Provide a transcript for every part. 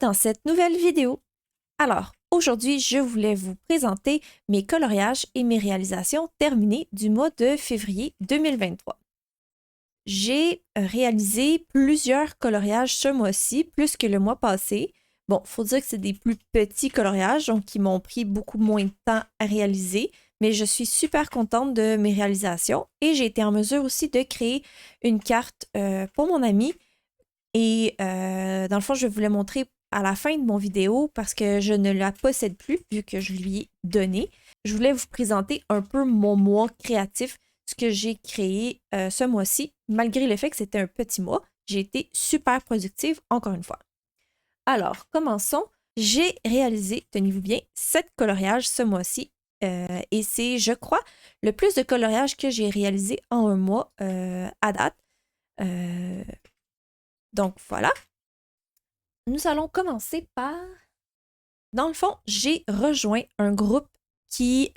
dans cette nouvelle vidéo. Alors, aujourd'hui, je voulais vous présenter mes coloriages et mes réalisations terminées du mois de février 2023. J'ai réalisé plusieurs coloriages ce mois-ci, plus que le mois passé. Bon, il faut dire que c'est des plus petits coloriages, donc qui m'ont pris beaucoup moins de temps à réaliser, mais je suis super contente de mes réalisations et j'ai été en mesure aussi de créer une carte pour mon ami. Et dans le fond, je vais vous le montrer à la fin de mon vidéo parce que je ne la possède plus vu que je lui ai donné. Je voulais vous présenter un peu mon mois créatif, ce que j'ai créé ce mois-ci. Malgré le fait que c'était un petit mois, j'ai été super productive encore une fois. Alors, commençons. J'ai réalisé, tenez-vous bien, 7 coloriages ce mois-ci. Et c'est, je crois, le plus de coloriages que j'ai réalisé en un mois à date. Donc voilà. Nous allons commencer par... Dans le fond, j'ai rejoint un groupe qui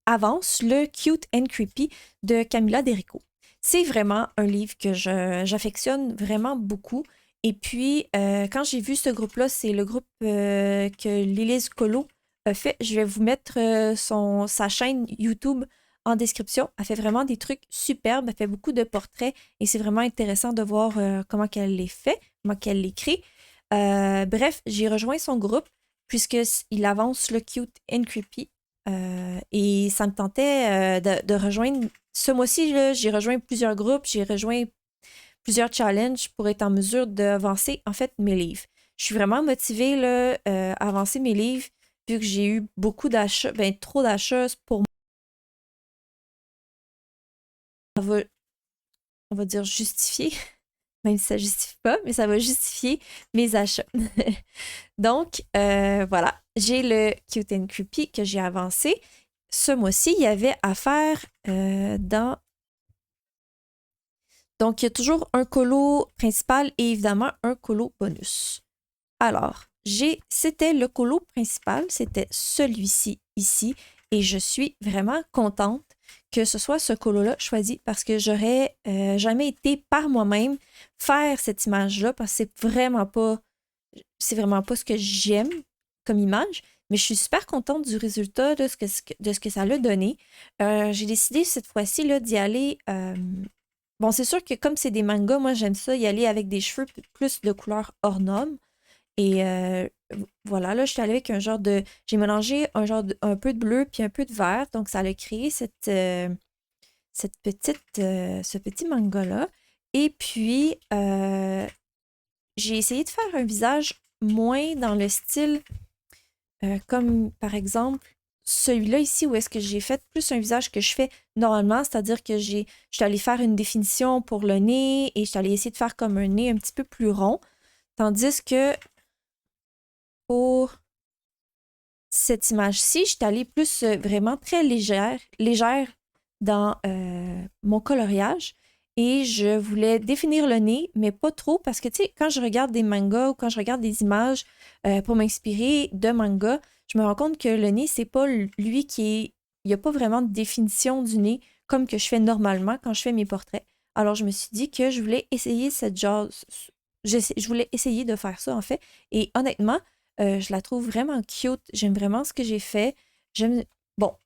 avance le Cute and Creepy de Camilla Derico. C'est vraiment un livre que j'affectionne vraiment beaucoup. Et puis, quand j'ai vu ce groupe-là, c'est le groupe que Lilith Colo a fait. Je vais vous mettre sa chaîne YouTube en description. Elle fait vraiment des trucs superbes. Elle fait beaucoup de portraits et c'est vraiment intéressant de voir comment qu'elle les fait, comment qu'elle les crée. Bref, j'ai rejoint son groupe puisqu'il avance le Cute and Creepy. Et ça me tentait de rejoindre. Ce mois-ci, j'ai rejoint plusieurs groupes, j'ai rejoint plusieurs challenges pour être en mesure d'avancer, en fait, mes livres. Je suis vraiment motivée là, à avancer mes livres vu que j'ai eu beaucoup d'achats, trop d'achats pour moi. On va dire justifier, même si ça ne justifie pas, mais ça va justifier mes achats. Donc, voilà, j'ai le Cute and Creepy que j'ai avancé. Ce mois-ci, il y avait à faire dans... Donc, il y a toujours un colo principal et évidemment un colo bonus. Alors, c'était le colo principal, c'était celui-ci ici, et je suis vraiment contente que ce soit ce colo-là choisi parce que j'aurais jamais été par moi-même faire cette image-là parce que c'est vraiment pas ce que j'aime comme image, mais je suis super contente du résultat de ce que ça l'a donné. J'ai décidé cette fois-ci là, d'y aller. Bon, c'est sûr que comme c'est des mangas, moi j'aime ça y aller avec des cheveux plus de couleur hors norme. Et voilà, là, je suis allée avec un genre de. J'ai mélangé un peu de bleu puis un peu de vert. Donc, ça a créé ce petit manga-là. Et puis, j'ai essayé de faire un visage moins dans le style comme, par exemple, celui-là ici, où est-ce que j'ai fait plus un visage que je fais normalement, c'est-à-dire que je suis allée faire une définition pour le nez et je suis allée essayer de faire comme un nez un petit peu plus rond. Tandis que pour cette image-ci, je suis allée plus vraiment très légère dans mon coloriage. Et je voulais définir le nez, mais pas trop, parce que, tu sais, quand je regarde des mangas ou quand je regarde des images pour m'inspirer de mangas, je me rends compte que le nez, c'est pas lui qui est... Il n'y a pas vraiment de définition du nez comme que je fais normalement quand je fais mes portraits. Alors, je me suis dit que je voulais essayer cette genre... Je voulais essayer de faire ça, en fait. Et honnêtement, je la trouve vraiment cute. J'aime vraiment ce que j'ai fait. J'aime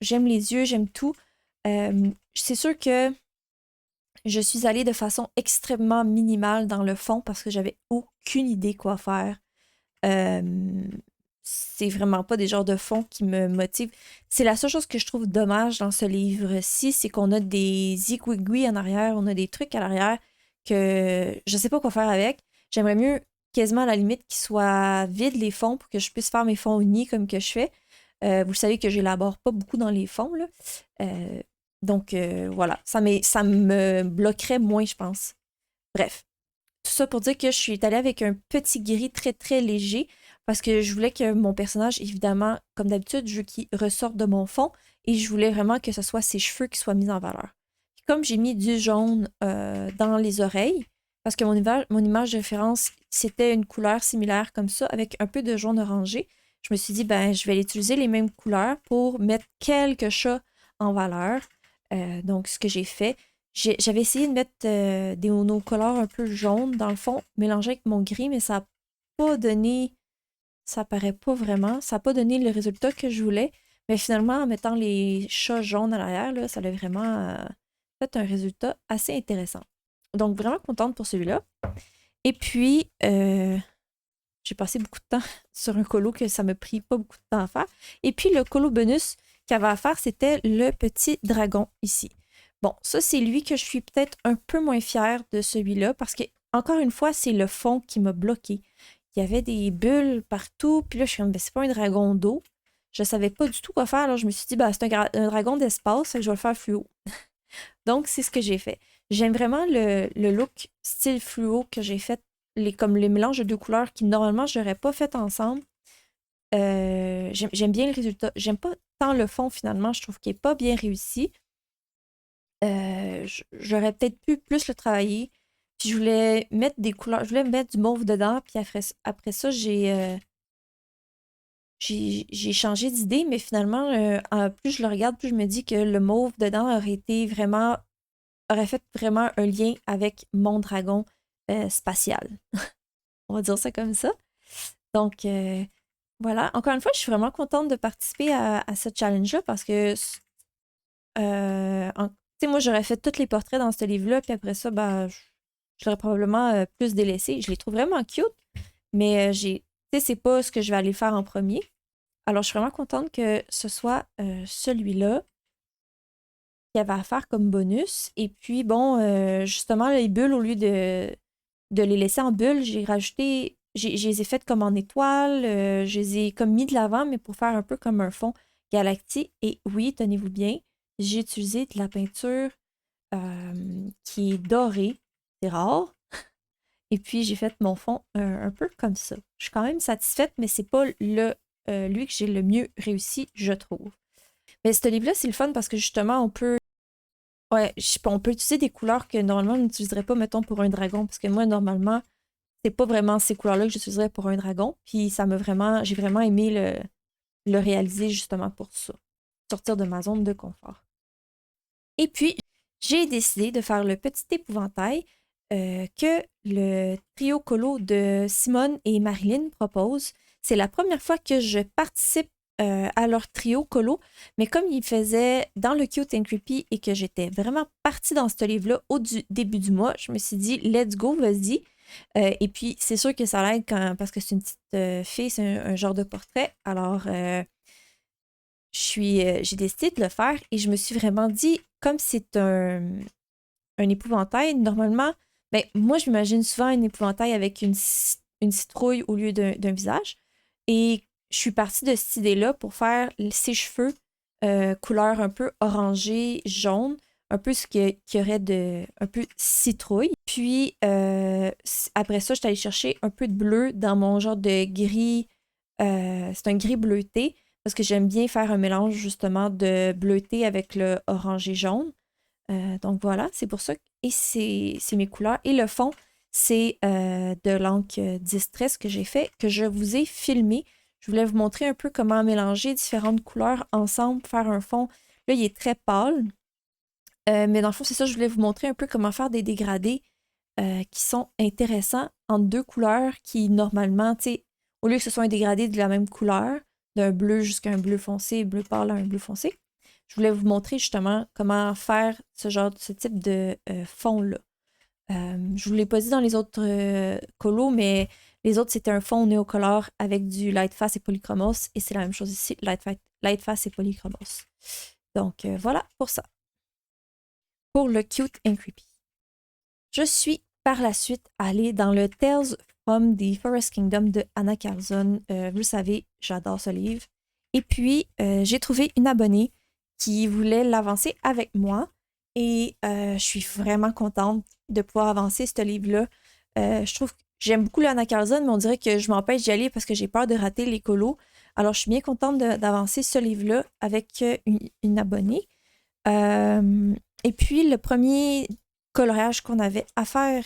les yeux, j'aime tout. C'est sûr que je suis allée de façon extrêmement minimale dans le fond parce que j'avais aucune idée quoi faire. C'est vraiment pas des genres de fonds qui me motivent. C'est la seule chose que je trouve dommage dans ce livre-ci, c'est qu'on a des zigouigouis en arrière, on a des trucs à l'arrière que je sais pas quoi faire avec. J'aimerais mieux quasiment à la limite qu'ils soient vides les fonds pour que je puisse faire mes fonds unis comme que je fais. Vous savez que j'élabore pas beaucoup dans les fonds, là. Donc voilà, ça me bloquerait moins, je pense. Bref, tout ça pour dire que je suis allée avec un petit gris très très léger parce que je voulais que mon personnage, évidemment, comme d'habitude, je veux qu'il ressorte de mon fond et je voulais vraiment que ce soit ses cheveux qui soient mis en valeur. Puis comme j'ai mis du jaune dans les oreilles, parce que mon image de référence, c'était une couleur similaire comme ça, avec un peu de jaune orangé, je me suis dit, ben, je vais utiliser les mêmes couleurs pour mettre quelques chats en valeur. Donc, ce que j'ai fait, j'avais essayé de mettre des monocolores un peu jaunes dans le fond, mélangés avec mon gris, mais ça n'a pas donné ça paraît pas vraiment. Ça n'a pas donné le résultat que je voulais. Mais finalement, en mettant les chats jaunes à l'arrière, là, ça a vraiment fait un résultat assez intéressant. Donc, vraiment contente pour celui-là. Et puis, j'ai passé beaucoup de temps sur un colo que ça m'a pris pas beaucoup de temps à faire. Et puis, le colo bonus qu'il y avait à faire, c'était le petit dragon ici. Bon, ça, c'est lui que je suis peut-être un peu moins fière de celui-là parce que, encore une fois, c'est le fond qui m'a bloqué. Il y avait des bulles partout. Puis là, je suis comme, ben, c'est pas un dragon d'eau. Je savais pas du tout quoi faire. Alors, je me suis dit, ben, c'est un dragon d'espace, fait que je vais le faire fluo. Donc, c'est ce que j'ai fait. J'aime vraiment le look style fluo que j'ai fait, comme les mélanges de deux couleurs qui, normalement, je n'aurais pas fait ensemble. J'aime bien le résultat. J'aime pas tant le fond, finalement. Je trouve qu'il n'est pas bien réussi. J'aurais peut-être pu plus le travailler. Puis je voulais mettre des couleurs, je voulais mettre du mauve dedans. Puis après ça, j'ai changé d'idée, mais finalement, plus je le regarde, plus je me dis que le mauve dedans aurait fait vraiment un lien avec mon dragon spatial. On va dire ça comme ça. Donc, voilà. Encore une fois, je suis vraiment contente de participer à ce challenge-là parce que, tu sais, moi, j'aurais fait tous les portraits dans ce livre-là, puis après ça, ben, je l'aurais probablement plus délaissé. Je les trouve vraiment cute, mais tu sais, c'est pas ce que je vais aller faire en premier. Alors, je suis vraiment contente que ce soit celui-là qu'il y avait à faire comme bonus. Et puis, bon, justement, les bulles, au lieu de les laisser en bulles, j'ai rajouté, je les ai faites comme en étoile, je les ai comme mis de l'avant, mais pour faire un peu comme un fond galactique. Et oui, tenez-vous bien, j'ai utilisé de la peinture qui est dorée. C'est rare. Et puis, j'ai fait mon fond un peu comme ça. Je suis quand même satisfaite, mais c'est pas lui que j'ai le mieux réussi, je trouve. Mais ce livre-là, c'est le fun parce que justement, ouais, on peut utiliser des couleurs que normalement, on n'utiliserait pas, mettons, pour un dragon. Parce que moi, normalement, c'est pas vraiment ces couleurs-là que j'utiliserais pour un dragon. Puis j'ai vraiment aimé le réaliser justement pour ça. Sortir de ma zone de confort. Et puis, j'ai décidé de faire le petit épouvantail que le trio colo de Simone et Marilyn propose. C'est la première fois que je participe à leur trio colo, mais comme ils faisaient dans le Cute and Creepy et que j'étais vraiment partie dans ce livre-là début du mois, je me suis dit, let's go, vas-y. Et puis, c'est sûr que ça l'aide parce que c'est une petite fille, c'est un genre de portrait. Alors, j'ai décidé de le faire et je me suis vraiment dit, comme c'est un épouvantail, normalement, ben, moi, je m'imagine souvent un épouvantail avec une citrouille au lieu d'un visage. Et je suis partie de cette idée-là pour faire ses cheveux couleur un peu orangé, jaune, un peu ce qu'il y aurait de un peu citrouille. Puis après ça, je suis allée chercher un peu de bleu dans mon genre de gris. C'est un gris bleuté parce que j'aime bien faire un mélange justement de bleuté avec le orangé jaune. Donc voilà, c'est pour ça. Et c'est mes couleurs. Et le fond, c'est de l'encre Distress que j'ai fait, que je vous ai filmé. Je voulais vous montrer un peu comment mélanger différentes couleurs ensemble, faire un fond. Là, il est très pâle. Mais dans le fond, c'est ça, je voulais vous montrer un peu comment faire des dégradés qui sont intéressants entre deux couleurs qui, normalement, tu sais, au lieu que ce soit un dégradé de la même couleur, d'un bleu jusqu'à un bleu foncé, bleu pâle à un bleu foncé, je voulais vous montrer justement comment faire ce type de fond-là. Je ne vous l'ai pas dit dans les autres colos, mais les autres, c'était un fond néocolore avec du Lightfast et Polychromos. Et c'est la même chose ici, Lightfast et Polychromos. Donc voilà pour ça. Pour le Cute and Creepy. Je suis par la suite allée dans le Tales from the Forest Kingdom de Anna Carlson. Vous le savez, j'adore ce livre. Et puis, j'ai trouvé une abonnée qui voulait l'avancer avec moi. Et je suis vraiment contente de pouvoir avancer ce livre-là. Je trouve que j'aime beaucoup le Anna Carlson, mais on dirait que je m'empêche d'y aller parce que j'ai peur de rater les colos. Alors, je suis bien contente d'avancer ce livre-là avec une abonnée. Et puis, le premier coloriage qu'on avait à faire,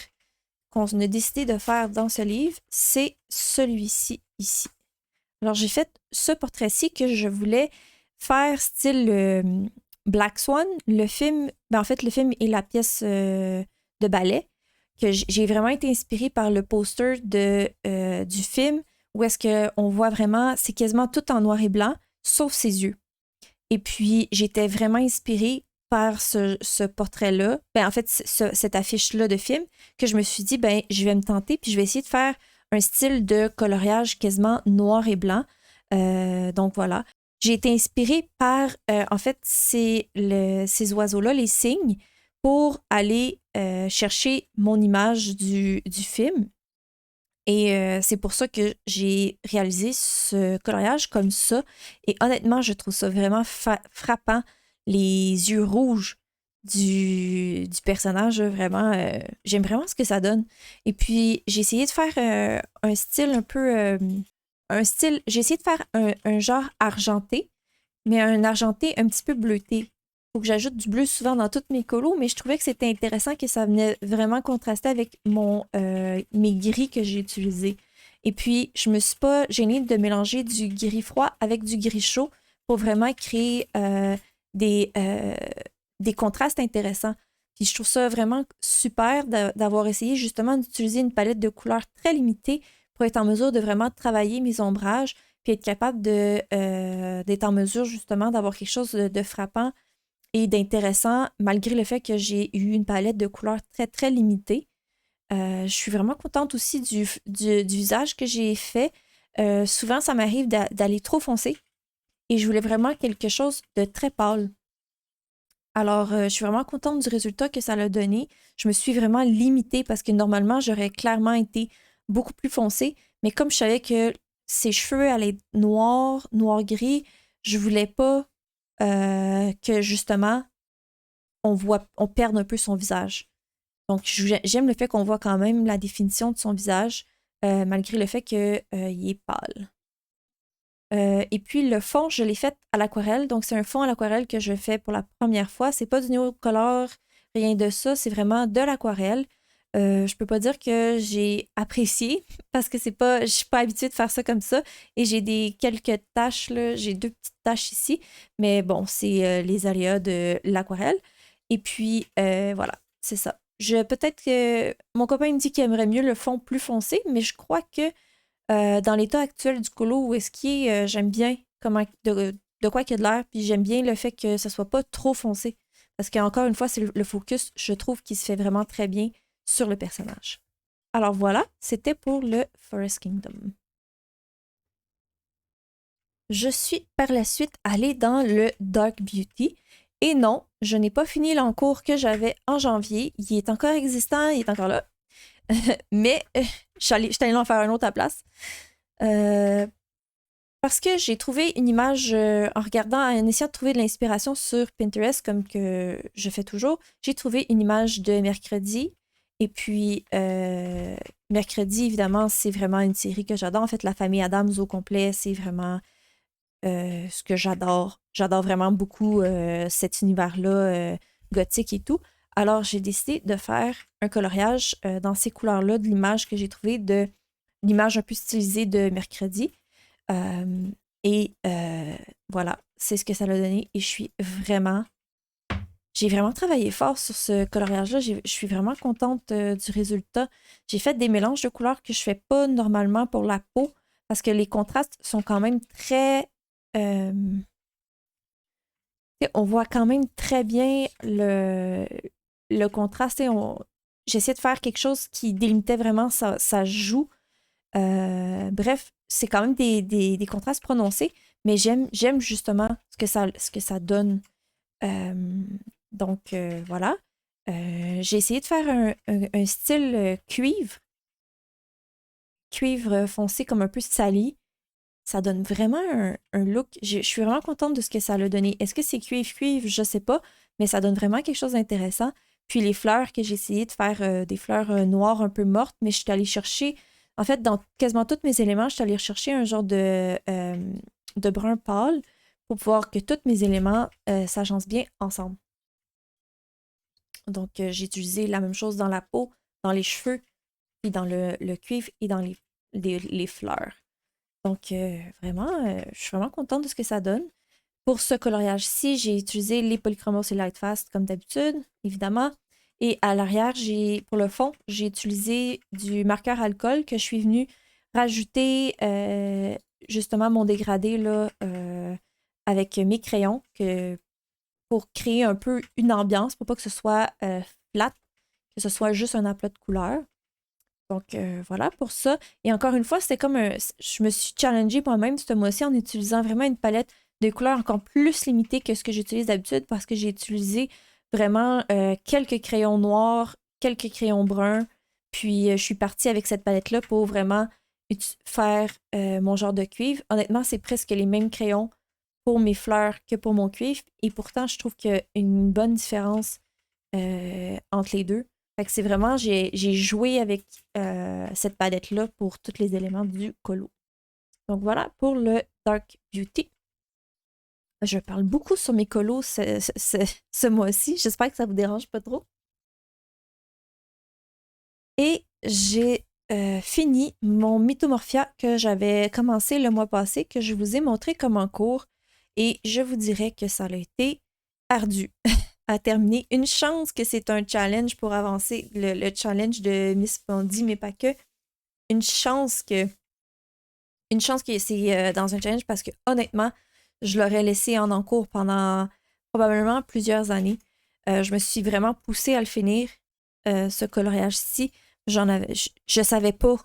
qu'on a décidé de faire dans ce livre, c'est celui-ci, ici. Alors, j'ai fait ce portrait-ci que je voulais faire style Black Swan. Le film, ben en fait, le film est la pièce de ballet, que j'ai vraiment été inspirée par le poster du film où est-ce qu'on voit vraiment, c'est quasiment tout en noir et blanc, sauf ses yeux. Et puis, j'étais vraiment inspirée par ce portrait-là, ben, en fait, cette affiche-là de film, que je me suis dit, ben, je vais me tenter, puis je vais essayer de faire un style de coloriage quasiment noir et blanc. Donc voilà. J'ai été inspirée par, en fait, ces oiseaux-là, les cygnes, pour aller chercher mon image du film. Et c'est pour ça que j'ai réalisé ce coloriage comme ça. Et honnêtement, je trouve ça vraiment frappant. Les yeux rouges du personnage, vraiment, j'aime vraiment ce que ça donne. Et puis, j'ai essayé de faire un style un peu... j'ai essayé de faire un genre argenté, mais un argenté un petit peu bleuté. Faut que j'ajoute du bleu souvent dans toutes mes colos, mais je trouvais que c'était intéressant que ça venait vraiment contraster avec mes gris que j'ai utilisés. Et puis, je me suis pas gênée de mélanger du gris froid avec du gris chaud pour vraiment créer des, euh, des contrastes intéressants. Puis je trouve ça vraiment super d'avoir essayé justement d'utiliser une palette de couleurs très limitée pour être en mesure de vraiment travailler mes ombrages, puis être capable d'être en mesure justement d'avoir quelque chose de frappant et d'intéressant, malgré le fait que j'ai eu une palette de couleurs très, très limitée. Je suis vraiment contente aussi du visage que j'ai fait. Souvent, ça m'arrive d'aller trop foncé et je voulais vraiment quelque chose de très pâle. Alors, je suis vraiment contente du résultat que ça a donné. Je me suis vraiment limitée parce que normalement, j'aurais clairement été beaucoup plus foncée. Mais comme je savais que ses cheveux allaient être noirs, noir-gris, je voulais pas que justement, on perde un peu son visage. Donc, j'aime le fait qu'on voit quand même la définition de son visage, malgré le fait qu'il est pâle. Et puis le fond, je l'ai fait à l'aquarelle. Donc, c'est un fond à l'aquarelle que je fais pour la première fois. C'est pas du Neocolor, rien de ça. C'est vraiment de l'aquarelle. Je peux pas dire que j'ai apprécié parce que je suis pas habituée de faire ça comme ça. Et j'ai quelques taches, là. J'ai deux petites taches ici. Mais bon, c'est les aléas de l'aquarelle. Et puis, voilà, c'est ça. Peut-être que mon copain me dit qu'il aimerait mieux le fond plus foncé, mais je crois que dans l'état actuel du colo où est-ce qu'il est, j'aime bien de quoi qu'il y a de l'air, puis j'aime bien le fait que ça soit pas trop foncé. Parce qu'encore une fois, c'est le focus, je trouve, qui se fait vraiment très bien sur le personnage. Alors voilà, c'était pour le Forest Kingdom. Je suis par la suite allée dans le Dark Beauty. Et non, je n'ai pas fini l'encours que j'avais en janvier. Il est encore existant, il est encore là. Mais je suis allée en faire un autre à la place. Parce que j'ai trouvé une image en regardant, en essayant de trouver de l'inspiration sur Pinterest, comme que je fais toujours. J'ai trouvé une image de Mercredi. Et puis, Mercredi, évidemment, c'est vraiment une série que j'adore. En fait, la famille Adams au complet, c'est vraiment ce que j'adore. J'adore vraiment beaucoup cet univers-là, gothique et tout. Alors, j'ai décidé de faire un coloriage dans ces couleurs-là de l'image que j'ai trouvée, de l'image un peu stylisée de Mercredi. Euh, voilà, c'est ce que ça a donné. Et j'ai vraiment travaillé fort sur ce coloriage-là. Je suis vraiment contente du résultat. J'ai fait des mélanges de couleurs que je fais pas normalement pour la peau parce que les contrastes sont quand même très... euh, on voit quand même très bien le contraste. J'essaie de faire quelque chose qui délimitait vraiment sa joue. Bref, c'est quand même des contrastes prononcés, mais j'aime justement ce que ça donne. Donc, voilà. J'ai essayé de faire un style cuivre foncé comme un peu sali. Ça donne vraiment un look. Je suis vraiment contente de ce que ça a donné. Est-ce que c'est cuivre? Je sais pas, mais ça donne vraiment quelque chose d'intéressant. Puis les fleurs que j'ai essayé de faire des fleurs noires un peu mortes, mais je suis allée chercher, en fait, dans quasiment tous mes éléments, je suis allée rechercher un genre de brun pâle pour pouvoir que tous mes éléments s'agencent bien ensemble. Donc, j'ai utilisé la même chose dans la peau, dans les cheveux, puis dans le cuivre et dans les fleurs. Donc, vraiment, je suis vraiment contente de ce que ça donne. Pour ce coloriage-ci, j'ai utilisé les Polychromos et Lightfast comme d'habitude, évidemment. Et à l'arrière, pour le fond, j'ai utilisé du marqueur alcool que je suis venue rajouté justement mon dégradé là, avec mes crayons pour créer un peu une ambiance, pour pas que ce soit flat, que ce soit juste un aplat de couleurs. Donc voilà pour ça. Et encore une fois, c'était comme je me suis challengée moi-même ce mois-ci en utilisant vraiment une palette de couleurs encore plus limitée que ce que j'utilise d'habitude parce que j'ai utilisé vraiment quelques crayons noirs, quelques crayons bruns. Puis je suis partie avec cette palette-là pour vraiment faire mon genre de cuivre. Honnêtement, c'est presque les mêmes crayons pour mes fleurs que pour mon cuivre. Et pourtant, je trouve qu'il y a une bonne différence entre les deux. Fait que c'est vraiment, j'ai joué avec cette palette-là pour tous les éléments du colo. Donc voilà pour le Dark Beauty. Je parle beaucoup sur mes colos ce mois-ci. J'espère que ça vous dérange pas trop. Et j'ai fini mon Mythomorphia que j'avais commencé le mois passé, que je vous ai montré comme en cours. Et je vous dirais que ça a été ardu à terminer. Une chance que c'est un challenge pour avancer, le challenge de Miss Bondy, mais pas que. Une chance que c'est dans un challenge parce que honnêtement, je l'aurais laissé en encours pendant probablement plusieurs années. Je me suis vraiment poussée à le finir, ce coloriage-ci. Je savais pas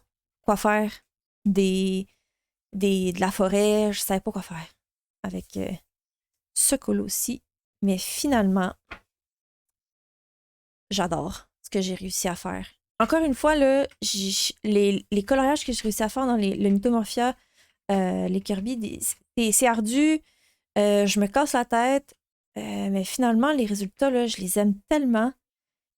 quoi faire de la forêt, je savais pas quoi faire avec ce colo-ci. Mais finalement, j'adore ce que j'ai réussi à faire. Encore une fois, là, les coloriages que j'ai réussi à faire dans le Mythomorphia, les Kirby, c'est ardu. Je me casse la tête. Mais finalement, les résultats, là, je les aime tellement.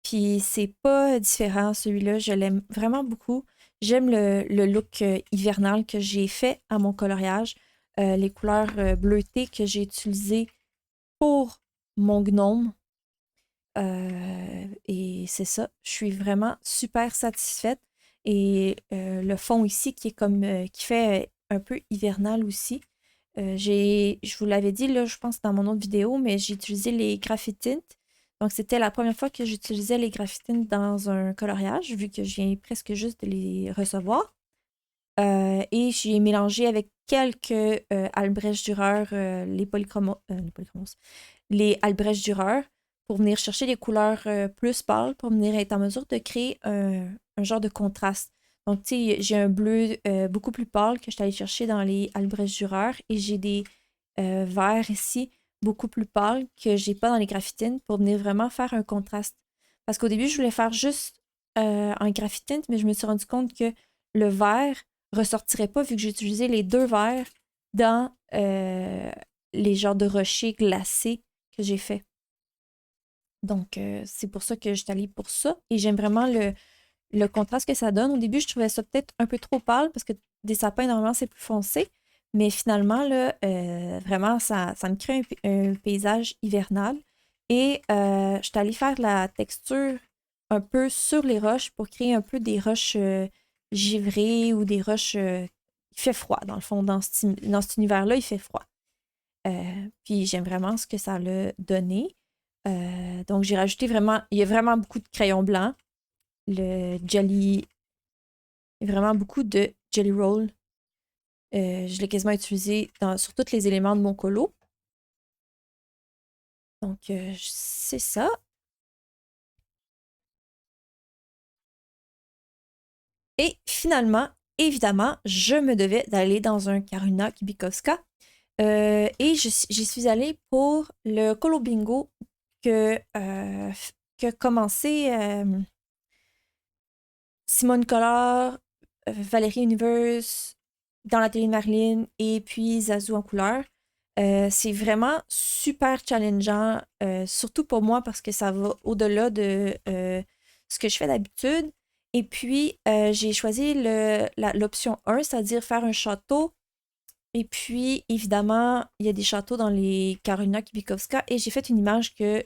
Puis c'est pas différent, celui-là. Je l'aime vraiment beaucoup. J'aime le look hivernal que j'ai fait à mon coloriage. Les couleurs bleutées que j'ai utilisées pour mon gnome. Et c'est ça. Je suis vraiment super satisfaite. Et le fond ici qui est comme qui fait un peu hivernal aussi. Je vous l'avais dit, là, je pense dans mon autre vidéo, mais j'ai utilisé les graphitines. Donc, c'était la première fois que j'utilisais les graphitines dans un coloriage, vu que je viens presque juste de les recevoir. Et j'ai mélangé avec quelques Albrecht Dürer, les polychromos, les Albrecht Dürer, pour venir chercher des couleurs plus pâles, pour venir être en mesure de créer un genre de contraste. Donc, tu sais, j'ai un bleu beaucoup plus pâle que je suis allée chercher dans les Albrecht Dürer et j'ai des verts ici beaucoup plus pâles que j'ai pas dans les graphitines pour venir vraiment faire un contraste. Parce qu'au début, je voulais faire juste en graphitine, mais je me suis rendu compte que le vert ressortirait pas vu que j'ai utilisé les deux verts dans les genres de rochers glacés que j'ai fait. Donc, c'est pour ça que je suis allée pour ça. Et j'aime vraiment le contraste que ça donne. Au début, je trouvais ça peut-être un peu trop pâle parce que des sapins, normalement, c'est plus foncé. Mais finalement, là, vraiment, ça me crée un paysage hivernal. Et je suis allée faire la texture un peu sur les roches pour créer un peu des roches givrées ou des roches... il fait froid, dans le fond. Dans cet univers-là, il fait froid. Puis j'aime vraiment ce que ça l'a donné. Donc, j'ai rajouté vraiment... Il y a vraiment beaucoup de crayons blancs. Le jelly... Il y a vraiment beaucoup de jelly roll. Je l'ai quasiment utilisé sur tous les éléments de mon colo. Donc, c'est ça. Et finalement, évidemment, je me devais d'aller dans un Karuna Kibikowska. Et j'y suis allée pour le Colo Bingo que commencé Simone Collard, Valérie Universe, dans l'atelier de Marilyn et puis Zazu en couleur. C'est vraiment super challengeant, surtout pour moi parce que ça va au-delà de ce que je fais d'habitude. Et puis, j'ai choisi l'option 1, c'est-à-dire faire un château. Et puis, évidemment, il y a des châteaux dans les Karuna Kibikowska et j'ai fait une image que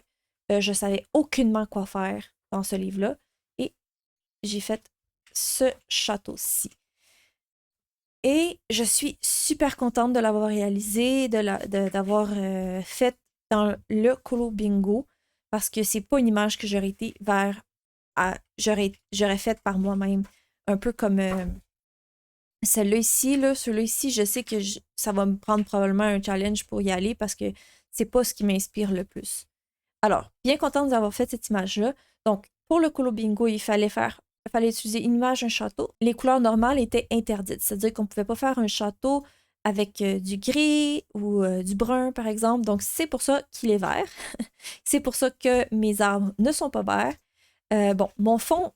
je savais aucunement quoi faire dans ce livre-là. Et j'ai fait ce château-ci. Et je suis super contente de l'avoir réalisé, d'avoir fait dans le Colo Bingo, parce que c'est pas une image que j'aurais été j'aurais faite par moi-même. Un peu comme Celle-là ici, là, ceux-là ici, je sais que ça va me prendre probablement un challenge pour y aller parce que c'est pas ce qui m'inspire le plus. Alors, bien contente d'avoir fait cette image-là. Donc, pour le Colo Bingo, il fallait utiliser une image, un château. Les couleurs normales étaient interdites, c'est-à-dire qu'on ne pouvait pas faire un château avec du gris ou du brun, par exemple. Donc, c'est pour ça qu'il est vert. C'est pour ça que mes arbres ne sont pas verts. Bon, mon fond,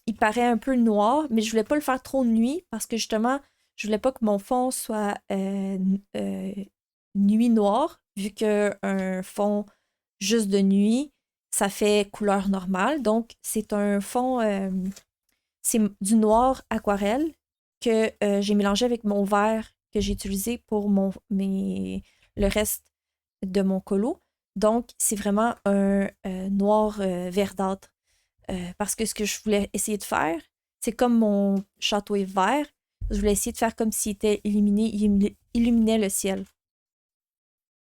il paraît un peu noir, mais je voulais pas le faire trop de nuit parce que justement, je voulais pas que mon fond soit nuit noire, vu qu'un fond juste de nuit, ça fait couleur normale. Donc, c'est un fond, c'est du noir aquarelle que j'ai mélangé avec mon vert que j'ai utilisé pour le reste de mon colo. Donc, c'est vraiment un noir verdâtre. Parce que ce que je voulais essayer de faire, c'est comme mon château est vert, je voulais essayer de faire comme s'il était illuminé, il illuminait le ciel.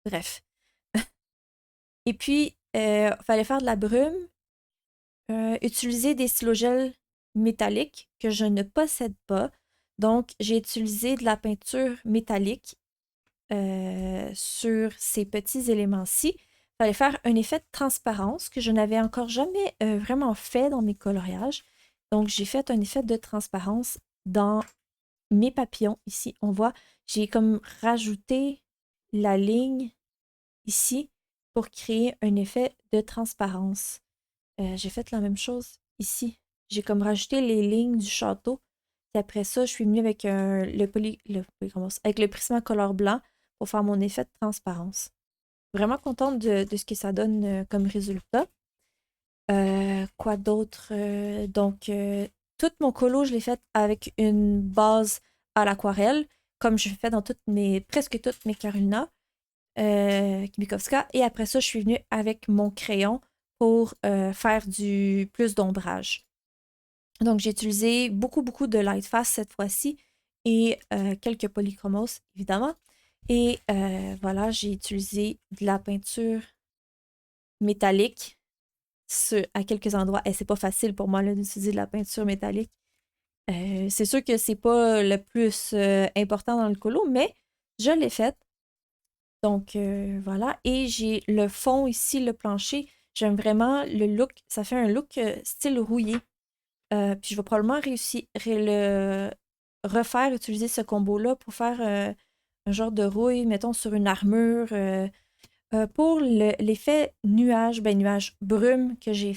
Bref. Et puis, il fallait faire de la brume, utiliser des stylogels métalliques que je ne possède pas. Donc, j'ai utilisé de la peinture métallique sur ces petits éléments-ci. Il fallait faire un effet de transparence que je n'avais encore jamais vraiment fait dans mes coloriages. Donc, j'ai fait un effet de transparence dans mes papillons. Ici, on voit, j'ai comme rajouté la ligne ici pour créer un effet de transparence. J'ai fait la même chose ici. J'ai comme rajouté les lignes du château. Puis après ça, je suis venue avec avec le Prismacolor blanc pour faire mon effet de transparence. Vraiment contente de ce que ça donne comme résultat. Quoi d'autre? Tout mon colo, je l'ai fait avec une base à l'aquarelle, comme je fais dans presque toutes mes Carolina Kibikowska. Et après ça, je suis venue avec mon crayon pour faire du plus d'ombrage. Donc, j'ai utilisé beaucoup, beaucoup de Lightfast cette fois-ci et quelques polychromos, évidemment. Et voilà, j'ai utilisé de la peinture métallique à quelques endroits. Et c'est pas facile pour moi d'utiliser de la peinture métallique. C'est sûr que c'est pas le plus important dans le colo, mais je l'ai faite. Donc voilà. Et j'ai le fond ici, le plancher. J'aime vraiment le look. Ça fait un look style rouillé. Puis je vais probablement refaire, utiliser ce combo-là pour faire un genre de rouille, mettons, sur une armure. Pour l'effet nuage brume que j'ai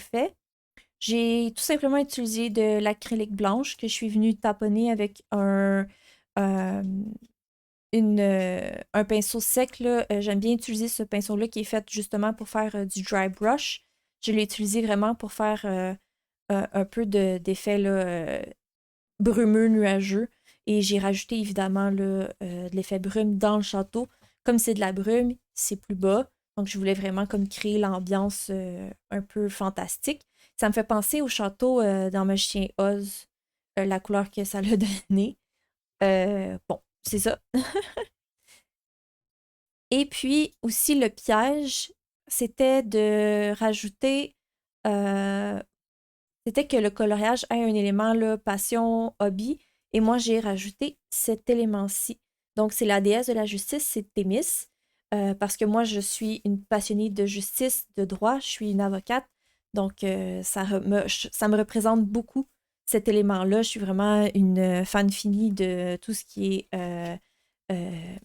tout simplement utilisé de l'acrylique blanche que je suis venue taponner avec euh, un pinceau sec. Là. J'aime bien utiliser ce pinceau-là qui est fait justement pour faire du dry brush. Je l'ai utilisé vraiment pour faire un peu d'effet brumeux, nuageux. Et j'ai rajouté évidemment de l'effet brume dans le château. Comme c'est de la brume, c'est plus bas. Donc, je voulais vraiment comme créer l'ambiance un peu fantastique. Ça me fait penser au château dans Magicien Oz, la couleur que ça l'a donné. Bon, c'est ça. Et puis aussi le piège, c'était de rajouter c'était que le coloriage ait un élément là, passion, hobby. Et moi, j'ai rajouté cet élément-ci. Donc, c'est la déesse de la justice, c'est Thémis. Parce que moi, je suis une passionnée de justice, de droit. Je suis une avocate. Donc, ça me représente beaucoup cet élément-là. Je suis vraiment une fan finie de tout ce qui est, euh,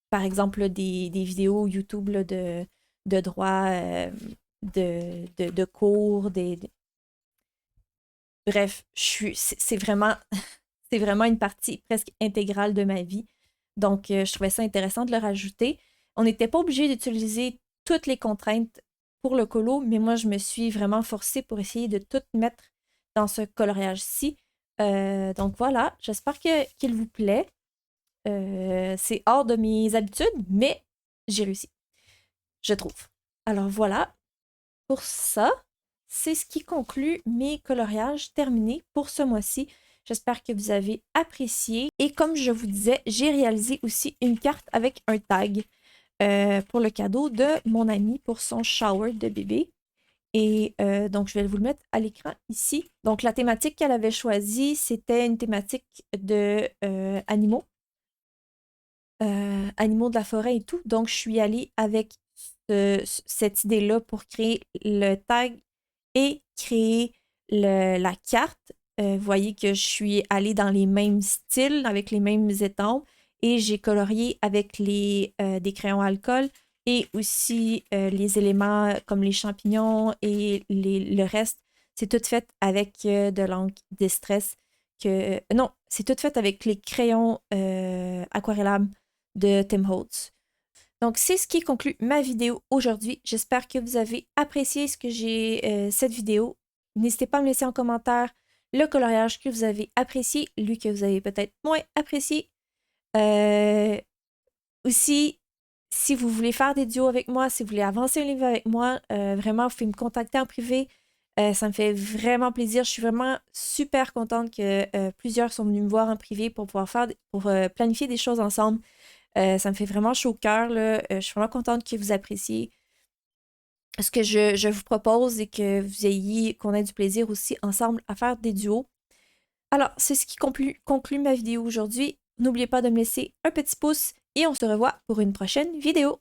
par exemple, là, des vidéos YouTube là, de droit, de cours, bref, c'est vraiment, c'est vraiment une partie presque intégrale de ma vie. Donc, je trouvais ça intéressant de le rajouter. On n'était pas obligé d'utiliser toutes les contraintes pour le colo, mais moi, je me suis vraiment forcée pour essayer de tout mettre dans ce coloriage-ci. Donc voilà, j'espère qu'il vous plaît. C'est hors de mes habitudes, mais j'ai réussi, je trouve. Alors voilà, pour ça, c'est ce qui conclut mes coloriages terminés pour ce mois-ci. J'espère que vous avez apprécié. Et comme je vous disais, j'ai réalisé aussi une carte avec un tag pour le cadeau de mon ami pour son shower de bébé. Et donc, je vais vous le mettre à l'écran ici. Donc, la thématique qu'elle avait choisie, c'était une thématique de animaux. Animaux de la forêt et tout. Donc, je suis allée avec cette idée-là pour créer le tag et créer la carte. Vous voyez que je suis allée dans les mêmes styles, avec les mêmes étampes, et j'ai colorié avec des crayons alcool et aussi les éléments comme les champignons et le reste. C'est tout fait avec de l'encre Distress. Non, c'est tout fait avec les crayons aquarellables de Tim Holtz. Donc, c'est ce qui conclut ma vidéo aujourd'hui. J'espère que vous avez apprécié cette vidéo. N'hésitez pas à me laisser en commentaire le coloriage que vous avez apprécié, lui que vous avez peut-être moins apprécié. Aussi, si vous voulez faire des duos avec moi, si vous voulez avancer un livre avec moi, vraiment, vous pouvez me contacter en privé. Ça me fait vraiment plaisir. Je suis vraiment super contente que plusieurs sont venus me voir en privé pour pouvoir planifier des choses ensemble. Ça me fait vraiment chaud au cœur, là. Je suis vraiment contente que vous appréciez ce que je vous propose et qu'on ait du plaisir aussi ensemble à faire des duos. Alors, c'est ce qui conclut ma vidéo aujourd'hui. N'oubliez pas de me laisser un petit pouce et on se revoit pour une prochaine vidéo.